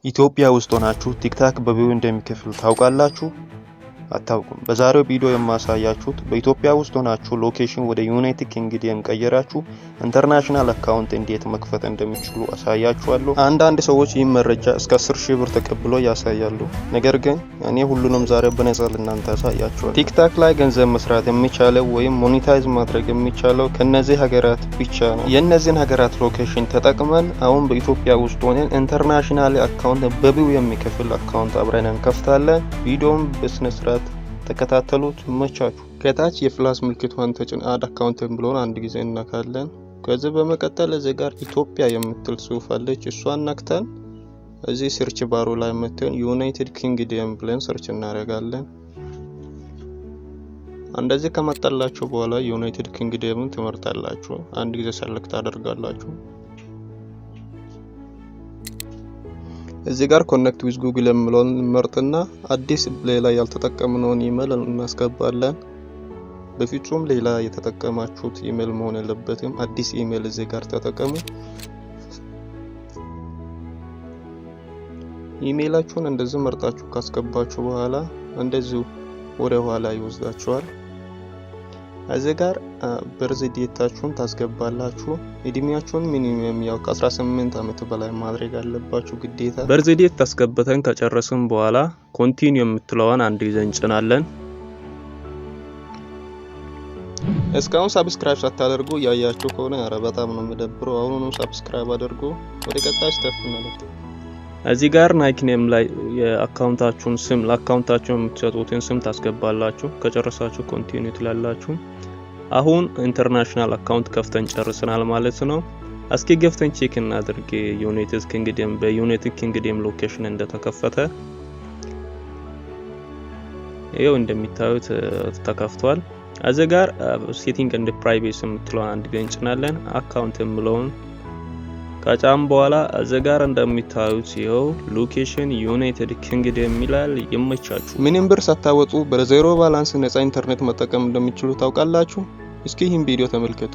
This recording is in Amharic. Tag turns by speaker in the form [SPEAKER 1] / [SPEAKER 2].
[SPEAKER 1] ኢትዮጵያ ውስጥ ሆናችሁ ቲክታክ በቪው እንደሚከፍሉ ታውቃላችሁ? አታውቁም? በዛሬው ቪዲዮ የማሳያችሁ በኢትዮጵያ ውስጥ ሆናችሁ ሎኬሽን ወደ ዩናይትድ ኪንግደም ቀየራችሁ ኢንተርናሽናል አካውንት እንዴት መክፈት እንደሚችሉ አሳያችኋለሁ። አንዳንድ ሰዎች ይህን መረጃ እስከ 10,000 ብር ተቀብሎ ያሳያሉ። ነገር ግን እኔ ሁሉንም ዛሬ በነፃ ለእናንተ አሳያችኋለሁ። ቲክታክ ላይ ገንዘብ መስራት የሚቻለው ወይም ሞኔታይዝ ማድረግ የሚቻለው ከነዚህ ሀገራት ብቻ ነው። የእነዚህን ሀገራት ሎኬሽን ተጠቅመን አሁን በኢትዮጵያ ውስጥ ሆነን ኢንተርናሽናል አካውንት በቪው የሚከፍል አካውንት አብረን እንከፍታለን። ቪዲዮውን በስነ ስርዓት ተከታተሉት። መቻችሁ። ከታች የፍላስ ምልክቷን ተጭን አድ አካውንት ብሎን አንድ ጊዜ እናካለን። ከዚህ በመቀጠል እዚህ ጋር ኢትዮጵያ የምትል ጽሁፍ አለች። እሷን ነክተን እዚህ ሰርች ባሩ ላይ መተን ዩናይትድ ኪንግደም ብለን ሰርች እናደርጋለን። እንደዚህ ከመጣላችሁ በኋላ ዩናይትድ ኪንግደምን ትመርጣላችሁ። አንድ ጊዜ ሰሌክት አደርጋላችሁ። እዚህ ጋር ኮኔክት ዊዝ ጉግል የሚለውን መርጥና አዲስ ሌላ ያልተጠቀምነውን ኢሜል እናስገባለን። በፍጹም ሌላ የተጠቀማችሁት ኢሜል መሆን የለበትም። አዲስ ኢሜል እዚህ ጋር ተጠቀሙ። ኢሜላችሁን እንደዚህ መርጣችሁ ካስገባችሁ በኋላ እንደዚህ ወደ ኋላ ይወስዳችኋል። እዚህ ጋር በርዝ ዴታችሁን ታስገባላችሁ። እድሜያችሁን ሚኒመም ያው ከ18 ዓመት በላይ ማድረግ አለባችሁ ግዴታ። በርዝ ዴት ታስገብተን ከጨረስን በኋላ ኮንቲኒው የምትለዋን አንድ ጊዜ እንጭናለን። እስካሁን ሰብስክራይብ ሳታደርጉ ያያችሁ ከሆነ ኧረ በጣም ነው የምደብረው። አሁኑኑ ሰብስክራይብ አድርጉ። ወደ ቀጣይ ስቴፕ እንለፍ። እዚህ ጋር ናይክ ኔም ላይ የአካውንታችሁን ስም ለአካውንታችሁ የምትሰጡትን ስም ታስገባላችሁ። ከጨረሳችሁ ኮንቲኒው ትላላችሁ። አሁን ኢንተርናሽናል አካውንት ከፍተን ጨርሰናል ማለት ነው። እስኪ ገብተን ቼክ እናድርግ ዩናይትድ ኪንግደም በዩናይትድ ኪንግደም ሎኬሽን እንደተከፈተ። ይሄው እንደሚታዩት ተከፍቷል። እዚህ ጋር ሴቲንግ ኤንድ ፕራይቬሲ የምትለውን አንድ ጊዜ እንጭናለን። አካውንት የምለውን ከጫም በኋላ እዚህ ጋር እንደሚታዩት ይኸው ሎኬሽን ዩናይትድ ኪንግደም ይላል። ይመቻችሁ። ምንም ብር ሳታወጡ በዜሮ ባላንስ ነፃ ኢንተርኔት መጠቀም እንደሚችሉ ታውቃላችሁ። እስኪ ይህን ቪዲዮ ተመልከቱ።